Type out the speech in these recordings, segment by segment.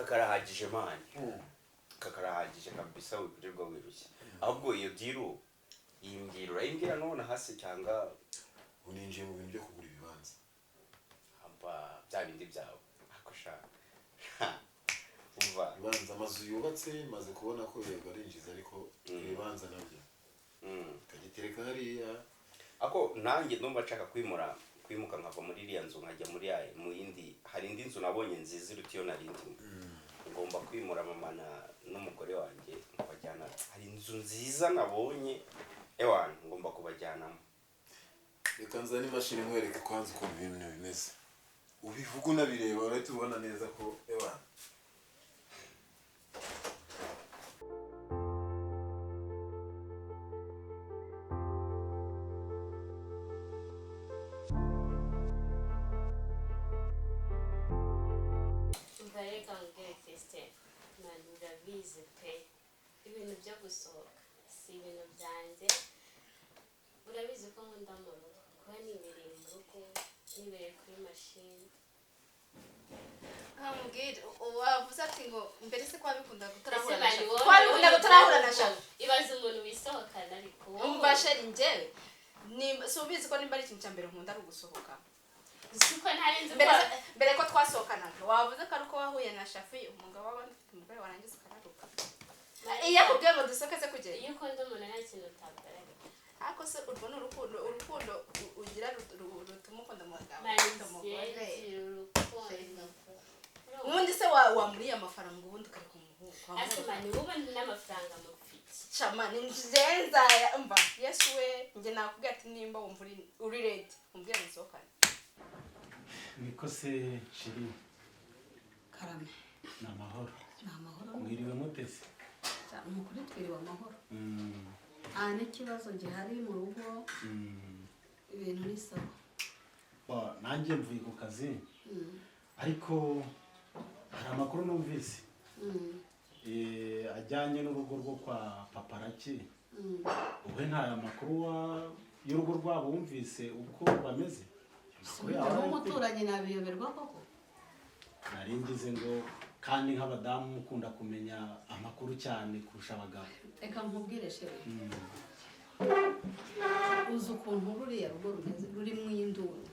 karahagije mani kakarahagije kabisa wirirwa wirushye ahubwo iyo diru yimbwira urayimbwira none hasi cyangwa uninjiye mu bintu byo kugura ibibanza amba bya bindi byawe akosha umva ibibanza amazu yubatse maze kubona ko yego arinjiza ariko ibibanza nabyo kagitereka hariya ako nanjye ndumva nshaka kwimuka nkava muri iriya nzu nkajya muri mu yindi hari indi nzu nabonye nziza iruta iyo narindi ngomba kwimura mama n'umugore wanjye nkabajyana hari inzu nziza nabonye ewana ngomba kubajyanamo reka nzane imashini nkwereke kwanza ukuntu ibintu bimeze ubivuga unabireba urahita ubona neza ko ewana urabizi pe ibintu byo gusohoka si ibintu byanjye urabizi ko nkunda mu rugo kuba nibereye mu rugo nibereye kuri mashini mubwire wavuze ati ngo mbere se kwa bikunda gutarahura na shaka ibaze umuntu wisohokana ariko umbasheri njyewe si ubizi ko nimba ari ikintu cya mbere nkunda ari ugusohoka siko ntarenze mbere ko twasohokanaga wavuze ko ari uko wahuye na shafi umugabo w'abandi umugore warangiza ukararuka iyo akubwiye ngo dusohoke se kugera iyo ukunda umuntu nta kintu utagaragara ariko se urwo ni urukundo ugira rutuma ukunda umugabo ubundi se wamuriye amafaranga ubundi ukareka umuhungu asomani wowe n'amafaranga mufite shamani nzenza mba yesu we njye nakubwiye ati nimba wumva uri ready umbwire musohokane niko se shiri karame ni amahoro mwiriwe mutese umukuri twiriwe amahoro nta n'ikibazo gihari mu rugo ibintu ni sawa nanjye mvuye ku kazi ariko hari amakuru numvise ajyanye n'urugo rwo kwa paparaki wowe nta makuru y'urugo rwabo wumvise uko bameze umuturanyi nabiyoberwa koko nari ngize ngo kandi nk'abadamu mukunda kumenya amakuru cyane kurusha abagabo reka nkubwire sheri uzi ukuntu ruriya rugo rumeze rurimo induru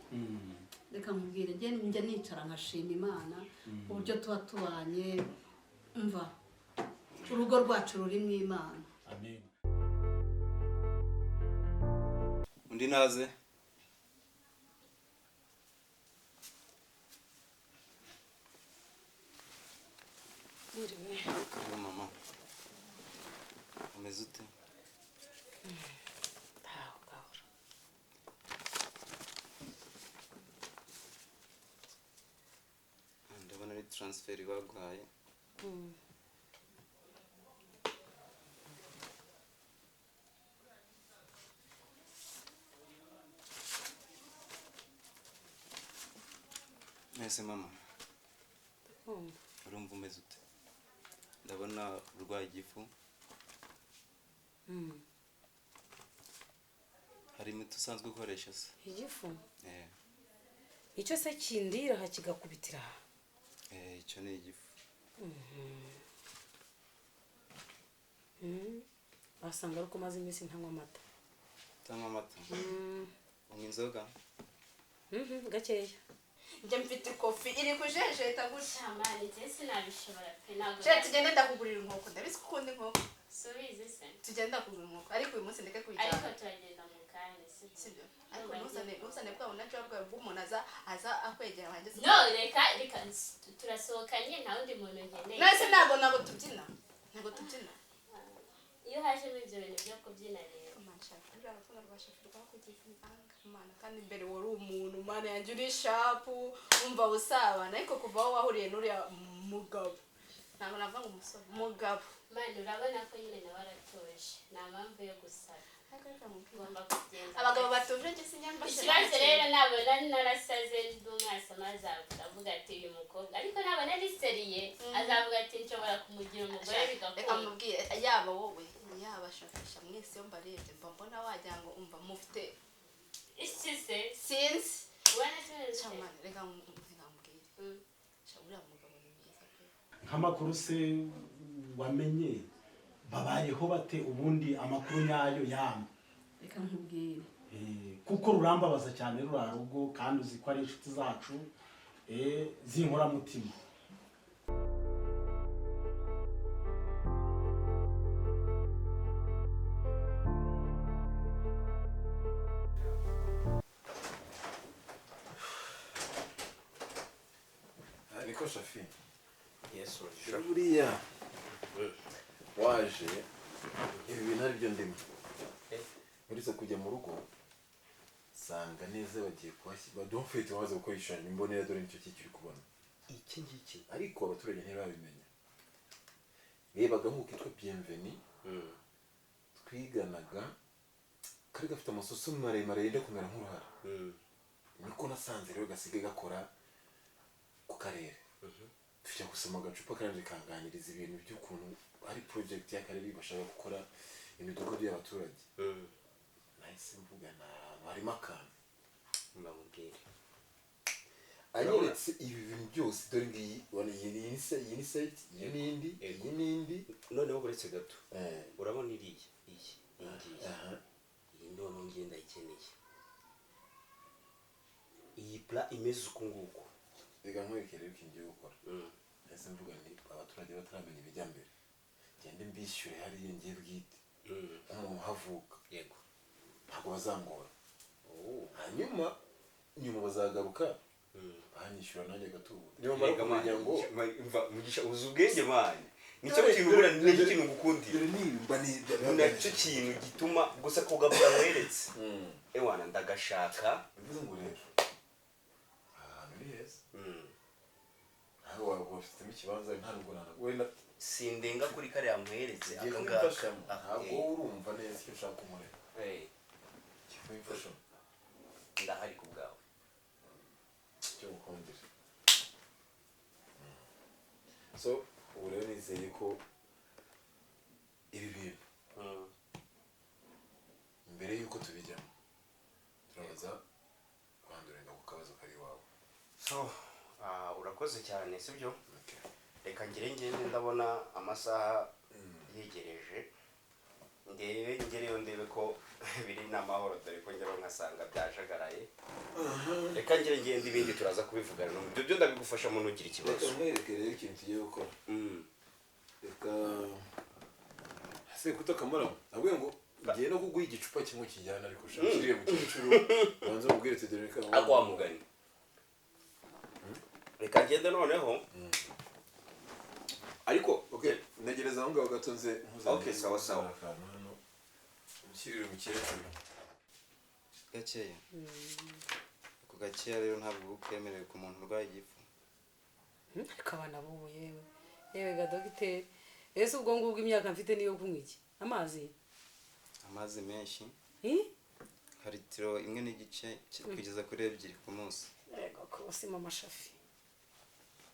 reka nkubwire njya nicara nkashima imana uburyo tuba tubanye mva urugo rwacu rurimo imana amen undi naze Karibu mama. Umeze ute? gahoro Ndabona ari transfer baguhaye. Ese mama. Urumva umeze ute? Ndabona urwaye igifu. Hari imiti usanzwe ukoresha se? Igifu? Icyo se kindira hakigakubitira. Icyo ni igifu. Basanga uko maze iminsi ntanywa amata. Tanywa amata? Unywa inzoga? Gakeya. njye mfite kofi iri kujejeta gutya mani je sinabishobora pe nago je tugende ndakugurira inkoko ndabizi kundi inkoko subize se tugenda kugurira inkoko ariko uyu munsi ndeke kwijana ariko turagenda mu kanya sibyo ariko musane bwa unaje bwa bw'umuntu aza akwegera wangeze no reka turasohokanye nta wundi muntu nkeneye nase ntago tubyina iyo haje mu ibyo bintu byo kubyina rero kandi mbere wari umuntu mana yanjye uri shapu umva usabana ariko kuva aho wahuriye n'uriya mugabo ntabwo navuga ngo umusore mugabo mani urabona ko nyine nawe aratoje nta mpamvu yo gusara ugomba kugenda abagabo batuje njye sinyamba ikibazo rero nabona narasaze n'umwasama azavuga ati uyu mukobwa ariko nabona ari seriye azavuga ati nshobora kumugira umugore bigakunda reka mubwire yaba wowe yaba shakisha mwese yo mbarebye mba mbona wagira ngo umva mufite iki se sinzi ubona cyane chamani reka mubwire uriya mugabo ni mwiza pe nk'amakuru se wamenye babayeho bate ubundi amakuru nyayo yamba reka nkubwire kuko rurambabaza cyane ruriya rugo kandi uzi ko ari inshuti zacu z'inkoramutima. niko Shafi Yes, buriya waje ibi bintu ari byo ndimo uretse kujya mu rugo sanga neza bagiye kuhashyira badofite bamaze gukora ishushanyo imbonera dore nicyo kiri kubona iki ngiki ariko abaturage ntibabimenya rebaga nk'uko kitwa Bienveni twiganaga kari gafite amasoso maremare yenda kumera nk'uruhara niko nasanze rero gasigaye gakora ku karere tujya gusoma agacupa kandi kanganiriza ibintu by'ukuntu ari project y'akarere bashaka gukora imidugudu y'abaturage nahise mvuga na harimo akantu mbamubwire anyeretse ibi bintu byose dore ngiyi wana iyi ni site iyi n'indi noneho buretse gato urabona iriya iyi ndono ngenda ikeneye iyi pla imeze uko nguko reka nkwerekere rero ikintu ngiye gukora nahise mvuga nti abaturage bataramenya ibijya mbere ngende mbishyure hariya ngiye bwite umuntu havuka yego ntabwo bazangora hanyuma nyuma bazagaruka banyishyura nanjye gatubura niba mara kumenya ngo mugisha uzi ubwenge mani nicyo kintu ubura n'iki kintu ngukundira nimba ni nacyo kintu gituma gusa kugabura weretse ewana ndagashaka bivuze ngo rero ahantu ni heza nawe waba ufitemo ikibanza nta rugorana wenda sindenga kuri kariya muheretse aka ngaka ntabwo urumva neza icyo ushaka kumureba kimwifasha ndahari ku bwawe cyo gukundira so ubu rero nizeye ko ibi bintu mbere y'uko tubijyamo turabaza kwandurira ku kabazo kari iwawe so urakoze cyane sibyo reka ngende ndabona amasaha yegereje ngereyo ndebe ko biri n'amahoro dore ko ngero nkasanga byajagaraye reka ngende ibindi turaza kubivugana n'ibyo byo ndabigufasha mu ntugira ikibazo reka nkwereke rero ikintu tugiye gukora reka se kutakamara nabwo ngo ngiye no kuguha igicupa kimwe kijyana ariko ushakiriye mu cyiciro banza ubwire tudere ka agwamugani reka ngende noneho ariko okay negereza aho ngaho gatonze mpuzana okay sawa sawa hano umushyirire mu kirekire gakeya ku gakeya rero ntabwo ukwemerewe ku muntu urwaye igifu kabana bubu yewe ga dogiteri ese ubwo ngubwo imyaka mfite niyo kunywa iki amazi menshi hari litiro imwe n'igice kugeza kuri 2 ku munsi yego kose mama Shafi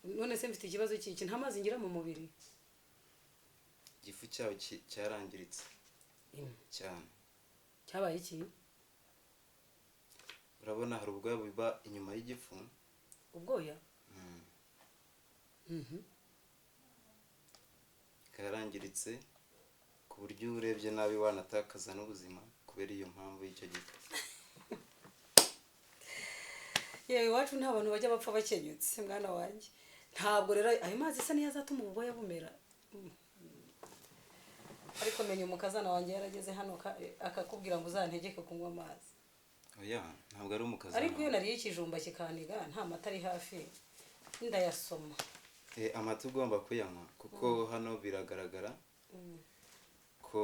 none se mfite ikibazo cy'iki nta mazi ngira mu mubiri igifu cyawe cyarangiritse cyane cyabaye iki urabona hari ubwoya buba inyuma y'igifu ubwoya karangiritse ku buryo urebye nabi wanatakaza n'ubuzima kubera iyo mpamvu y'icyo gifu yewe iwacu nta bantu bajya bapfa bakenyutse mwana wanjye ntabwo rero ayo mazi isa niyo azatuma ubwoya bumera ariko menya umukazana wanjye yarageze hano akakubwira ngo uzantegeke kunywa amazi oya ntabwo ari umukazana ariko iyo nariye ikijumba kikaniga nta mata ari hafi ndayasoma amata ugomba kuyanywa kuko hano biragaragara ko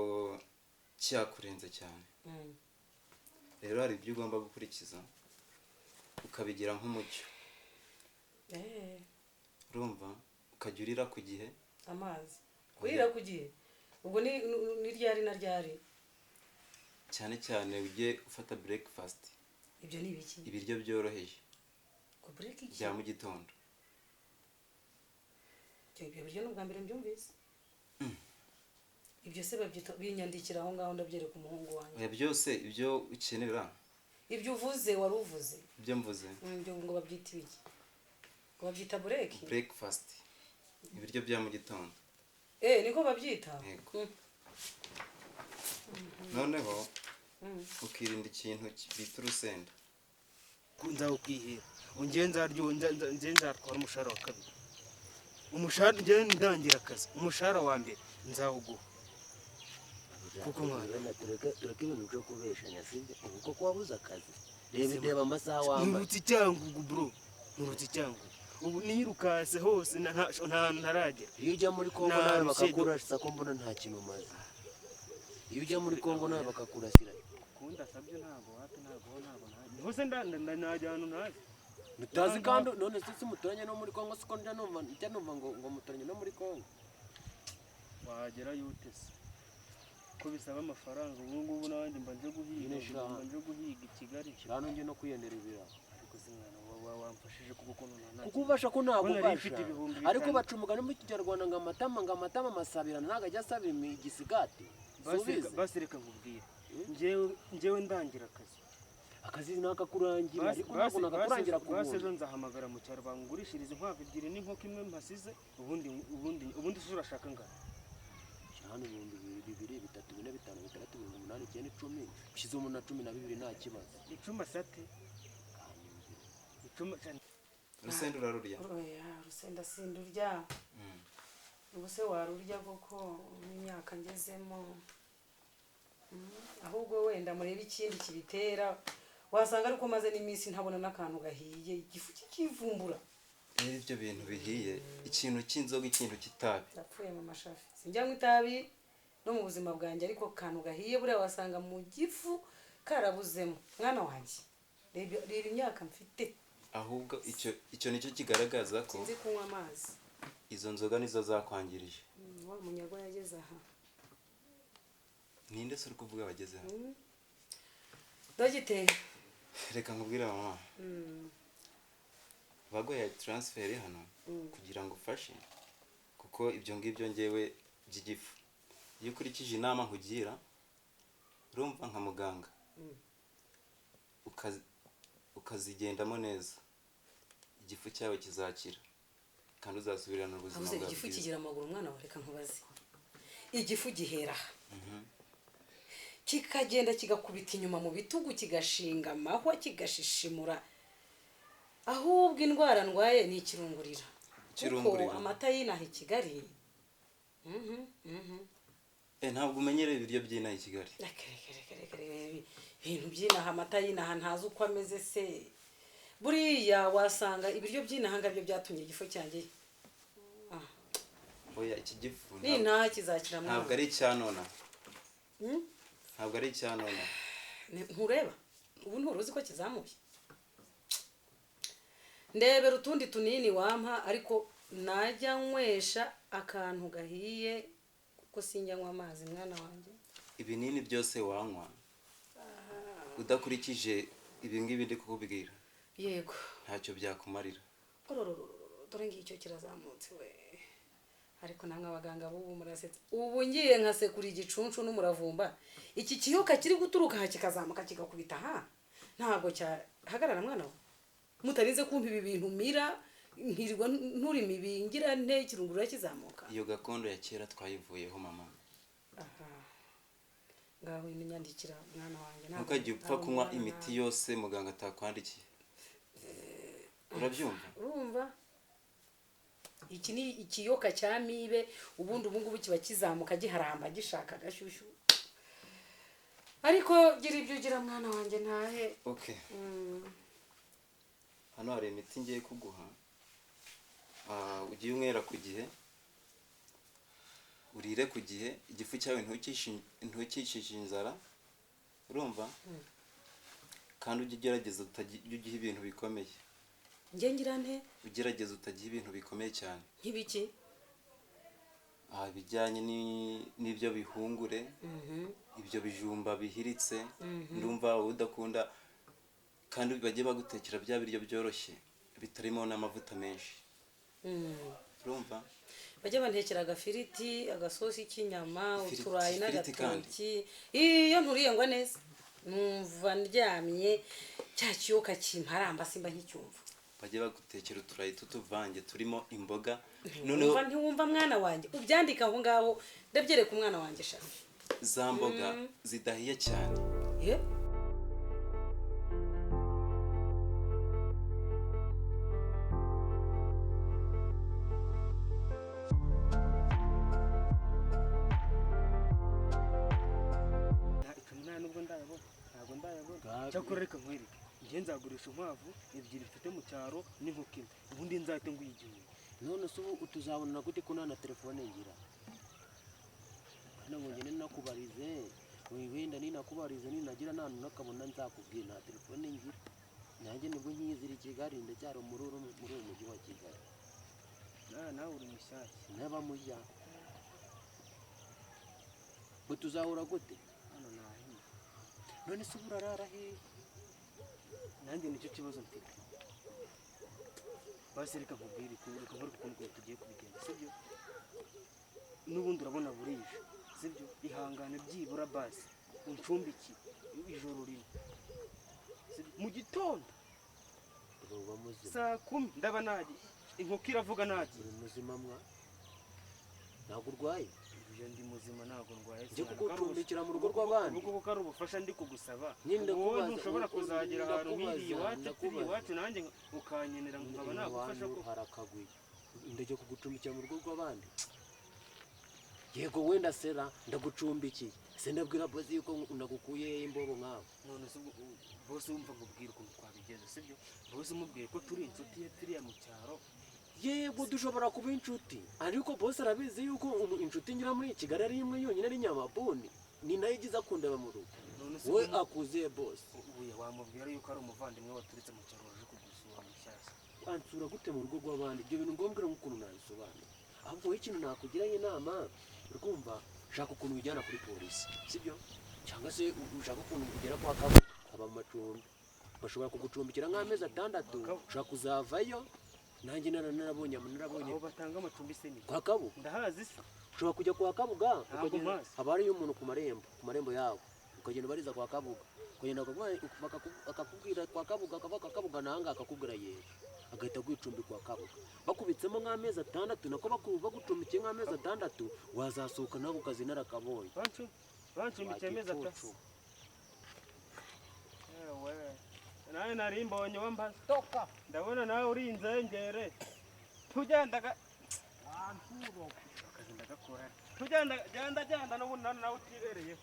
cyakurenze cyane rero hari ibyo ugomba gukurikiza ukabigira nk'umucyo urumva ukajya urira ku gihe amazi kurira ku gihe ubwo ni ryari na ryari cyane cyane ujye ufata breakfast ibyo ni ibiki ibiryo byoroheje ku break iki bya mu gitondo ibyo biryo n'ubwa mbere mbyumvise ibyo se babyita binyandikira aho ngaho ndabyereka umuhungu wanjye oya byose ibyo ukenera ibyo uvuze wari uvuze ibyo mvuze ibyo ngo babyita ibiki ngo babyita break breakfast ibiryo bya mu gitondo niko babyita yego noneho ukirinda ikintu bita urusenda nzawukwihera ngewe nzatwara umushahara wa kabiri umushahara ngewe ndangira akazi umushahara wa mbere nzawuguha kuko mwana tureke ibintu byo kubeshanya sibyo ubu koko wabuze akazi reba amasaha wambaye nturutse icyangugu bro nturutse icyangugu ubu nirukase hose nta hantu ntaragera iyo ujya muri kongo nawe bakakurasa ko mbona nta kintu umaze iyo ujya muri kongo nawe bakakurasira kundi asabye ntabwo ntazi hose najya ahantu ntazi mutazi kandi none se muturanye no muri kongo siko njya numva ngo muturanye no muri kongo wagera yute se ko bisaba amafaranga ubu ngubu nanjye mba nje guhiga i Kigali hano nje no kwiyendera ibiraha ariko se mwana wamfashije kuko kukubasha ko nagufasha ariko bacumugana mu kinyarwanda ngo amatama amasabirana ntago ajya asabira igisigati basireka nkubwire njyewe ndangira akazi nakakurangira ariko ntabwo nakakurangira ku base ejo nzahamagara mu cyaro bangurishiriza inkwavu ebyiri n'inkoko imwe mpasize ubundi se urashaka ngana hano 2 3 4 5 6 7 8 9 10 ushyize umuntu na 12 nta kibazo icuma sate icuma urusenda urarurya urusenda sindurya ubu se warurya koko n'imyaka ngezemo ahubwo wenda murebe ikindi kibitera wasanga ariko maze n'iminsi ntabona n'akantu gahiye igifu kikivumbura rero ibyo bintu bihiye ikintu cy'inzoga ikintu kitabi yapfuye mu mashafi sinjyanywa itabi no mu buzima bwanjye ariko kantu gahiye buriya wasanga mu gifu karabuzemo mwana wanjye reba imyaka mfite ahubwo icyo nicyo kigaragaza ko sinzi kunywa amazi izo nzoga nizo zakwangirije wa munyago yageze aha ninde se uri kuvuga bageze aha dogiteri reka nkubwire mama bagoye transfer hano kugira ngo ufashe kuko ibyo ngibyo ngewe by'igifu iyo ukurikije inama nkugira urumva nka muganga ukazigendamo neza igifu cyawe kizakira kandi uzasubirana ubuzima bwawe igifu kigira amaguru umwana wa reka nkubaze igifu gihera kikagenda kigakubita inyuma mu bitugu kigashinga amahwa kigashishimura ahubwo indwara ndwaye ni ikirungurira kuko amata y'inaha i Kigali ntabwo umenyereye ibiryo by'inaha i Kigali ibintu by'inaha amata y'inaha ntazi uko ameze se buriya wasanga ibiryo by'inaha ngabyo byatumye igifu cyanjye oya iki gifu n'inaha kizakira mwana ntabwo ari icyanona ntabwo ari icyanona ntureba ubu nturuzi ko kizamuye ndebera utundi tunini wampa ariko najya nywesha akantu gahiye kuko sinjyanywa amazi mwana wanjye ibinini byose wanywa udakurikije ibi ngibi ndi kukubwira yego ntacyo byakumarira dore ngicyo kirazamutse we ariko namwe abaganga b'ubu murasetsa ubu ngiye nkasekura igicuncu n'umuravumba iki kiyoka kiri guturuka aha kikazamuka kigakubita aha ntabwo cyahagarara mwana we mutarinze kumva ibi bintu mira nkirirwa nturi mibingira nte kirungurura kizamuka iyo gakondo ya kera twayivuyeho mama ngaho inyandikira mwana wanjye ntukajye upfa kunywa imiti yose muganga atakwandikiye urabyumva urumva iki ni ikiyoka cya mibe ubundi ubungubu kiba kizamuka giharamba gishaka agashyushyu ariko gira ibyo ugira mwana wanjye ntahe okay hano hari imiti ngiye kuguha ugiye unywera ku gihe urire ku gihe igifu cyawe ntukishishe inzara urumva kandi ujye ugerageza ugihe ibintu bikomeye njye ngira nte ugerageza utagiye ibintu bikomeye cyane nk'ibiki bijyanye n'ibyo bihungure ibyo bijumba bihiritse ndumva udakunda kandi bajye bagutekera bya biryo byoroshye bitarimo n'amavuta menshi urumva bajye bantekera agafiriti agasosi k'inyama uturayi n'agatoki iyo nturiyengwa neza numva ndyamye cya kiyoka kimparamba simba nk'icyumva bajye bagutekera uturayi tutuvange turimo imboga noneho ntiwumva mwana wanjye ubyandika aho ngaho ndabyereka umwana wanjye shaka za mboga zidahiye cyane cyakora reka nkwereke njye nzagurisha inkwavu ebyiri mfite mu cyaro n'inkoko imwe ubundi nzahite nguha igihumbi. none se ubu tuzabona gute ko nta na telefone ngira ngo ngene nakubarize wenda ninakubarize ninagira nta nakabona nzakubwira nta telefone ngira nanjye nibwo nkiyizira i Kigali ndacyari muri uyu mujyi wa Kigali nawe uri mushyashya naba mujya ngo tuzahura gute hano nahiye none se urarara hehe nanjye nicyo kibazo mfite basi reka nkubwire ukuntu tugiye kubigenza sibyo n'ubundi urabona burije sibyo ihangane byibura basi uncumbiki ijoro rimwe mu gitondo saa 10 ndaba nagiye inkoko iravuga nagiye uri muzima mwa ntabwo urwaye ndi muzima ntabwo ndwaye njye kugucumbikira mu rugo rw'abandi kuko ari ubufasha ndi kugusaba nyine wowe ntushobora kuzagera ahantu nk'iriya iwacu turi iwacu nanjye ukanyenera nkaba nagufasha ko harakaguye ndajya kugucumbikira mu rugo rw'abandi yego wenda sera ndagucumbikiye se ndabwira bosi yuko nagukuye imbobo nkawe none se bose wumva nkubwira ukuntu twabigenza sibyo bose umubwiye ko turi inshuti ye turiya mu cyaro yego dushobora kuba inshuti ariko bose arabizi yuko inshuti ngira muri Kigali ari imwe yonyine ari Nyamabuni ni nayo igize akundeba mu rugo we akuze bose ubuye wamubwira yuko ari umuvandimwe waturutse mu cyaro waje kugusura mushyashya wansura gute mu rugo rw'abandi ibyo bintu ngombwa nk'ukuntu nabisobanura ahubwo ikintu nakugiraho inama urumva ushaka ukuntu ujyana kuri polisi sibyo cyangwa se ushaka ukuntu ugera kwa kabu aba mu macumbi bashobora kugucumbikira nk'amezi 6 ushaka kuzavayo nanjye narabonye aho batanga amacumbi se ni kwa kabu ndahazi se ushobora kujya kwa kabuga haba hariyo umuntu ku marembo yawe ukagenda ubariza kwa kabuga ukagenda bakakubwira kwa kabuga akava kwa kabuga nanga akakubwira yewe agahita kwicumbi kwa kabuga bakubitsemo nk'amezi 6 nako bagucumbikiye nk'amezi 6 wazasohoka nawe ukazi narakabonye bancumbikiye amezi 3 ewe nawe nari mbonye wambaza toka ndabona nawe uri inzengere tugendaga wanturo akagenda gakora tugenda genda n'ubundi nawe utibereyeho